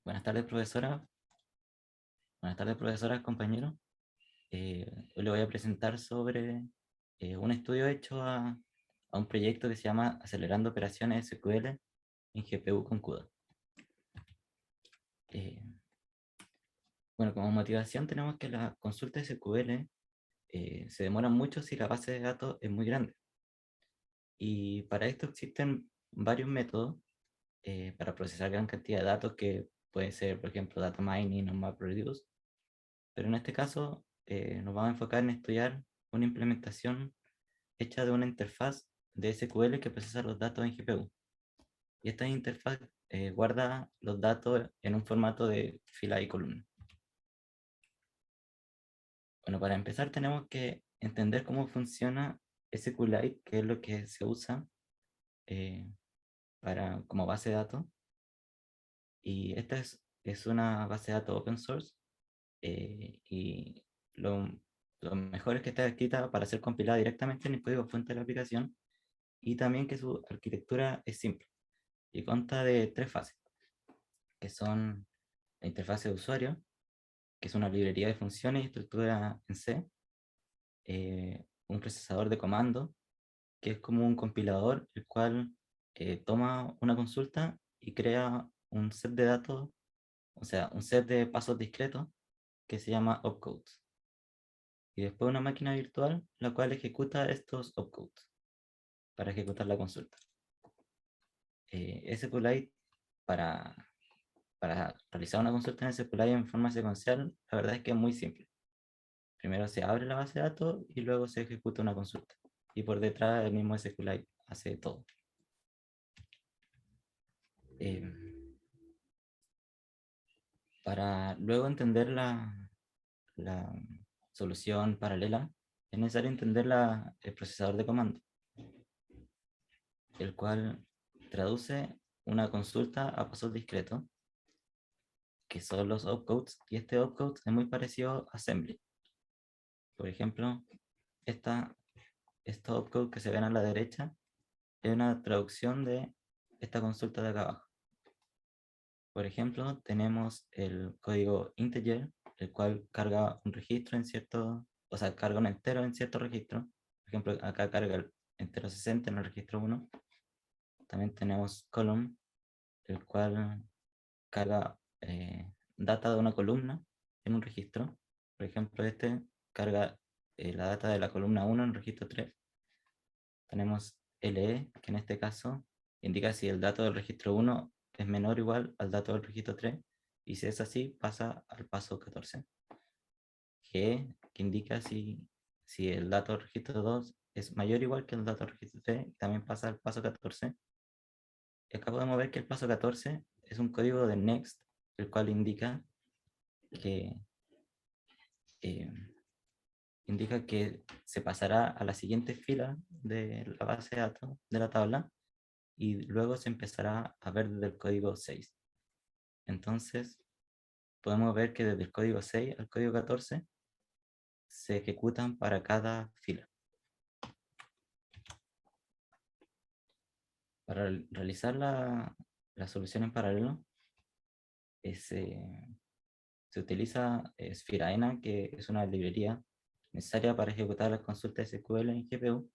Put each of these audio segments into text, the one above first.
Buenas tardes, profesora. Buenas tardes, profesora, compañero. Hoy le voy a presentar sobre un estudio hecho a un proyecto que se llama Acelerando Operaciones SQL en GPU con CUDA. Eh, bueno, como motivación tenemos que las consultas SQL se demoran mucho si la base de datos es muy grande. Y para esto existen varios métodos para procesar gran cantidad de datos que puede ser, por ejemplo, data mining o MapReduce. Pero en este caso nos vamos a enfocar en estudiar una implementación hecha de una interfaz de SQL que procesa los datos en GPU. Y esta interfaz guarda los datos en un formato de fila y columna. Bueno, para empezar tenemos que entender cómo funciona SQLite, que es lo que se usa eh, como base de datos. Y esta es una base de datos open source y lo mejor es que está escrita para ser compilada directamente en el código fuente de la aplicación y también que su arquitectura es simple y consta de tres fases, que son la interfaz de usuario, que es una librería de funciones y estructura en C, un procesador de comando, que es como un compilador, el cual toma una consulta y crea un set de datos, o sea, un set de pasos discretos que se llama opcodes. Y después una máquina virtual, la cual ejecuta estos opcodes para ejecutar la consulta. SQLite para realizar una consulta en SQLite en forma secuencial, la verdad es que es muy simple. Primero se abre la base de datos y luego se ejecuta una consulta. Y por detrás el mismo SQLite hace todo. Eh, para luego entender la solución paralela, es necesario entender el procesador de comando, el cual traduce una consulta a pasos discretos, que son los opcodes, y este opcode es muy parecido a assembly. Por ejemplo, estos opcodes que se ven a la derecha es una traducción de esta consulta de acá abajo. Por ejemplo, tenemos el código integer, el cual carga un registro en cierto, o sea, carga un entero en cierto registro. Por ejemplo, acá carga el entero 60 en el registro 1. También tenemos column, el cual carga data de una columna en un registro. Por ejemplo, este carga la data de la columna 1 en el registro 3. Tenemos LE, que en este caso indica si el dato del registro 1 es menor o igual al dato del registro 3, y si es así, pasa al paso 14. G, que indica si el dato del registro 2 es mayor o igual que el dato del registro 3, también pasa al paso 14. Y acá podemos ver que el paso 14 es un código de next, el cual que, eh, indica que se pasará a la siguiente fila de la base de datos de la tabla y luego se empezará a ver desde el código 6. Entonces, podemos ver que desde el código 6 al código 14 se ejecutan para cada fila. Para realizar la solución en paralelo, se utiliza Spheraena, que es una librería necesaria para ejecutar las consultas SQL en GPU.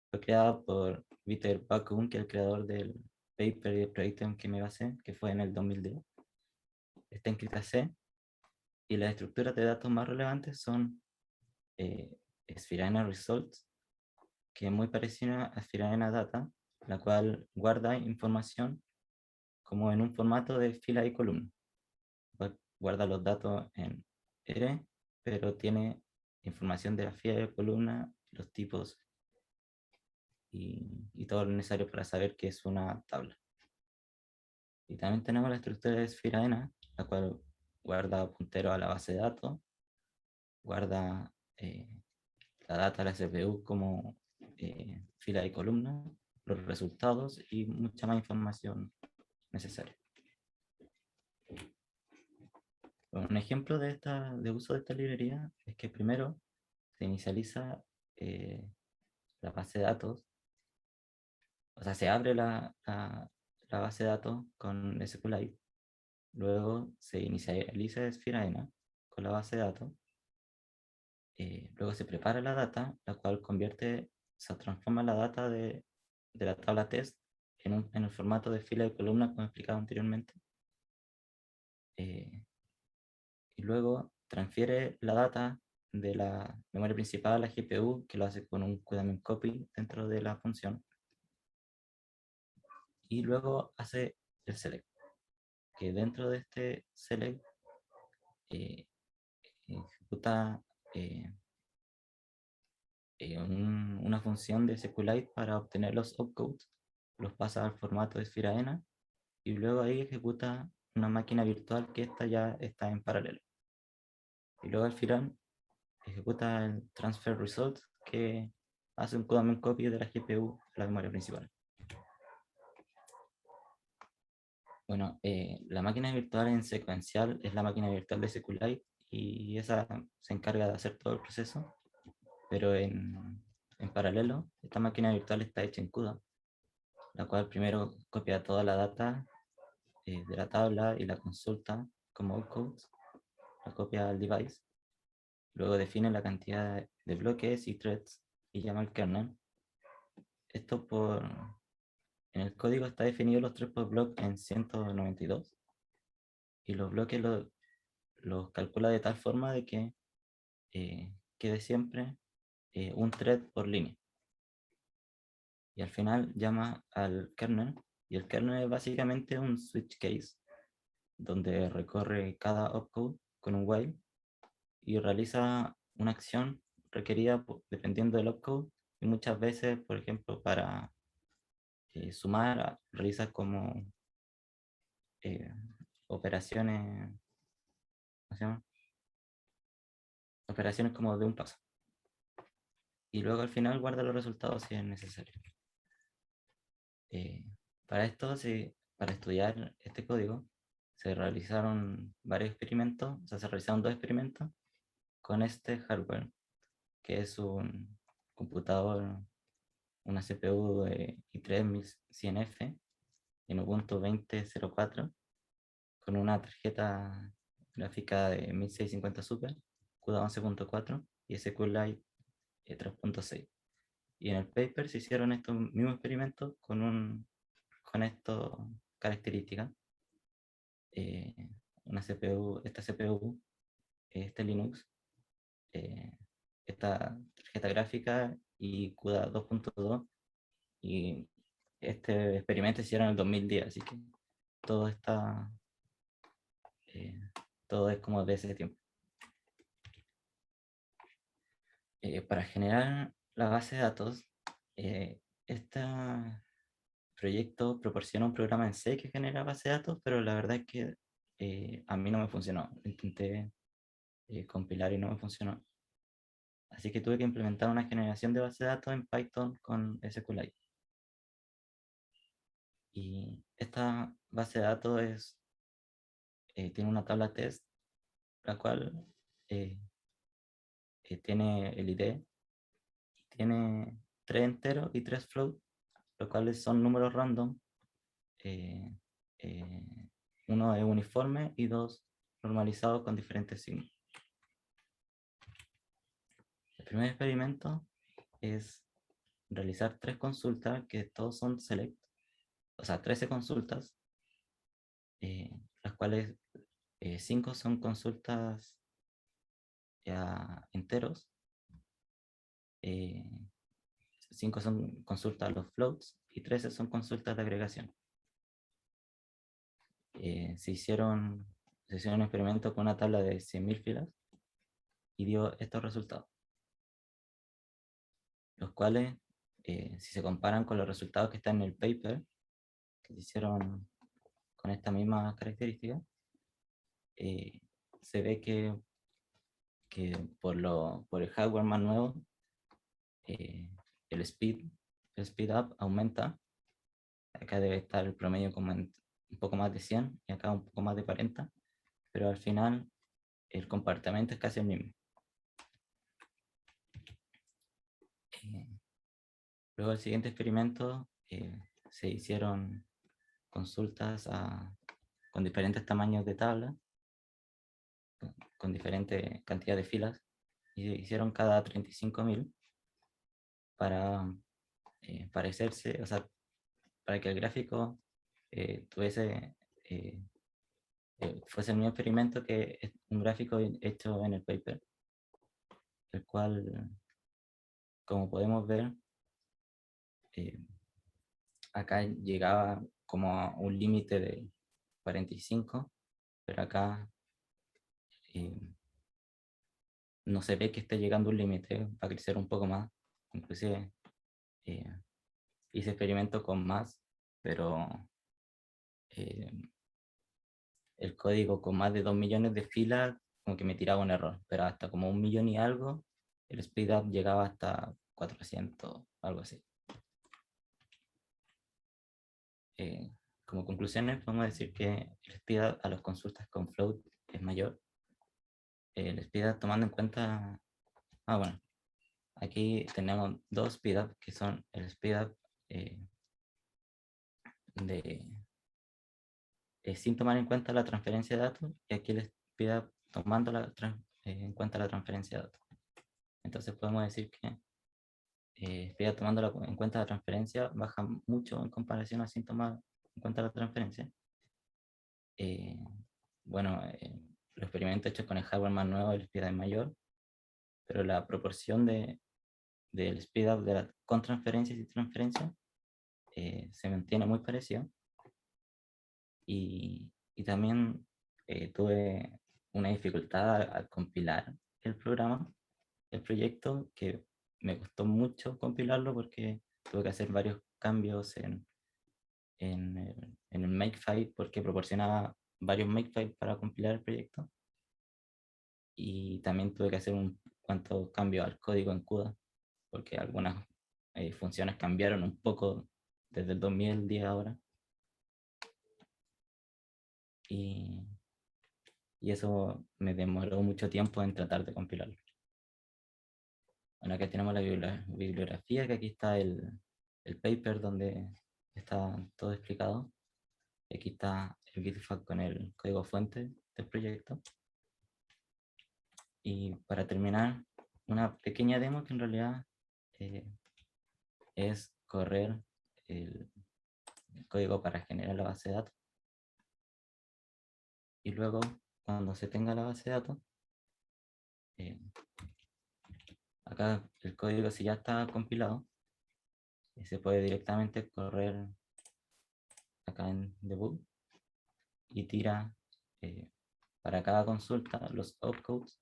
Fue creada por Peter Bakun, que es el creador del paper del proyecto en que me basé, que fue en el 2010. Está en C y las estructuras de datos más relevantes son eh, Spheraena Results, que es muy parecida a Spheraena Data, la cual guarda información como en un formato de fila y columna. Guarda los datos en R, pero tiene información de la fila y columna, los tipos y todo lo necesario para saber qué es una tabla. Y también tenemos la estructura de Spheraena, la cual guarda puntero a la base de datos, guarda la data de la CPU como fila y columna, los resultados y mucha más información necesaria. Bueno, un ejemplo de uso de esta librería es que primero se inicializa eh, la base de datos, o sea, se abre la base de datos con SQLite luego se inicializa Sphere con la base de datos, luego se prepara la data, la cual se transforma la data de la tabla test en el formato de fila y columna, como explicado anteriormente, y luego transfiere la data de la memoria principal a la GPU, que lo hace con un Kudamen copy dentro de la función, y luego hace el select, que dentro de este select eh, ejecuta una función de SQLite para obtener los opcodes, los pasa al formato de esfera ENA, y luego ahí ejecuta una máquina virtual que esta ya está en paralelo. Y luego al final ejecuta el transfer result, que hace un codament copy de la GPU a la memoria principal. Bueno, la máquina virtual en secuencial es la máquina virtual de SQLite, y esa se encarga de hacer todo el proceso, pero en paralelo esta máquina virtual está hecha en CUDA, la cual primero copia toda la data de la tabla y la consulta como opcodes, la copia al device, luego define la cantidad de bloques y threads y llama al kernel. Esto en el código está definido los threads por block en 192, y los bloques los calcula de tal forma de que quede siempre un thread por línea. Y al final llama al kernel, y el kernel es básicamente un switch case, donde recorre cada opcode con un while y realiza una acción requerida dependiendo del opcode, y muchas veces, por ejemplo, para sumar, realiza como eh, operaciones, ¿cómo se llama? Operaciones como de un paso. Y luego al final guarda los resultados si es necesario. Eh, para esto, para estudiar este código, se realizaron varios experimentos, o sea, se realizaron 2 experimentos con este hardware, que es un computador, una CPU de i3-1100F en Ubuntu 20.04, con una tarjeta gráfica de 1650 Super, CUDA 11.4 y SQLite 3.6. Y en el paper se hicieron estos mismos experimentos con estas características. Eh, esta CPU, este Linux, eh, esta tarjeta gráfica y CUDA 2.2, y este experimento se hicieron en el 2010, así que todo está, eh, todo es como de ese tiempo. Para generar la base de datos, este proyecto proporciona un programa en C que genera base de datos, pero la verdad es que a mí no me funcionó. Intenté compilar y no me funcionó. Así que tuve que implementar una generación de base de datos en Python con SQLite. Y esta base de datos tiene una tabla test, la cual eh, tiene el ID, tiene 3 enteros y 3 float, los cuales son números random. eh, eh, Uno es uniforme y 2 normalizados con diferentes signos. El primer experimento es realizar 3 consultas, que todos son select, o sea, 13 consultas, las cuales 5 son consultas a enteros, 5 son consultas a los floats y 13 son consultas de agregación. Se hicieron un experimento con una tabla de 100.000 filas y dio estos resultados, los cuales, si se comparan con los resultados que están en el paper, que se hicieron con esta misma característica, eh, se ve que por el hardware más nuevo, eh, el speed up aumenta. Acá debe estar el promedio como en un poco más de 100 y acá un poco más de 40, pero al final el comportamiento es casi el mismo. Eh, Luego el siguiente experimento, se hicieron consultas con diferentes tamaños de tabla, con diferente cantidad de filas, y hicieron cada 35.000 para parecerse, o sea, para que el gráfico tuviese, fuese el mismo experimento que un gráfico hecho en el paper, el cual, como podemos ver, eh, acá llegaba como a un límite de 45, pero acá eh, no se ve que esté llegando un límite, va a crecer un poco más. Inclusive eh, hice experimentos con más, pero eh, el código con más de 2 millones de filas como que me tiraba un error, pero hasta como 1 millón y algo, el speed up llegaba hasta 400, algo así. Como conclusiones podemos decir que el speed up a las consultas con float es mayor. El speed up tomando en cuenta, bueno, aquí tenemos dos speed up que son el speed up de sin tomar en cuenta la transferencia de datos, y aquí les pida tomando en cuenta la transferencia de datos. Entonces podemos decir que pida tomando en cuenta la transferencia baja mucho en comparación a sin tomar en cuenta la transferencia. Eh, bueno, los experimentos hechos con el hardware más nuevo, el speed es mayor, pero la proporción del speed up con transferencias y transferencias se mantiene muy parecido. Y también tuve una dificultad al compilar el programa, el proyecto, que me costó mucho compilarlo porque tuve que hacer varios cambios en el Makefile, porque proporcionaba varios Makefiles para compilar el proyecto. Y también tuve que hacer un cuantos cambios al código en CUDA, porque algunas funciones cambiaron un poco desde el 2010 ahora. Y eso me demoró mucho tiempo en tratar de compilarlo. Bueno, acá tenemos la bibliografía, que aquí está el paper donde está todo explicado. Aquí está el GitHub con el código fuente del proyecto. Y para terminar, una pequeña demo que en realidad es correr el código para generar la base de datos. Y luego, cuando se tenga la base de datos, acá el código, si ya está compilado, se puede directamente correr acá en debug y tira para cada consulta los opcodes,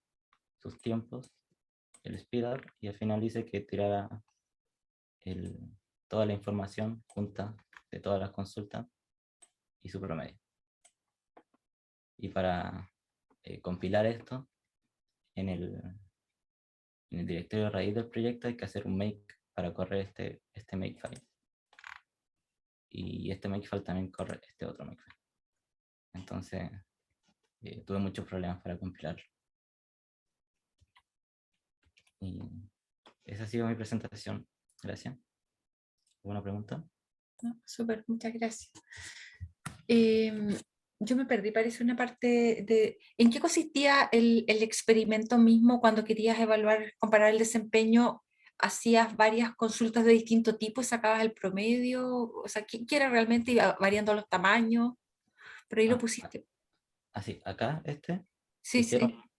sus tiempos, el speedup, y al final dice que tirará toda la información junta de todas las consultas y su promedio. Y para compilar esto, en el directorio raíz del proyecto hay que hacer un make para correr este makefile. Y este makefile también corre este otro makefile. Entonces, tuve muchos problemas para compilarlo. Y esa ha sido mi presentación. Gracias. ¿Alguna pregunta? No, súper, muchas gracias. Yo me perdí, parece una parte de... ¿En qué consistía el experimento mismo cuando querías evaluar, comparar el desempeño? ¿Hacías varias consultas de distinto tipo y sacabas el promedio? O sea, ¿qué era realmente? ¿Iba variando los tamaños? Pero ahí lo pusiste. Así, acá Sí, hicieron sí.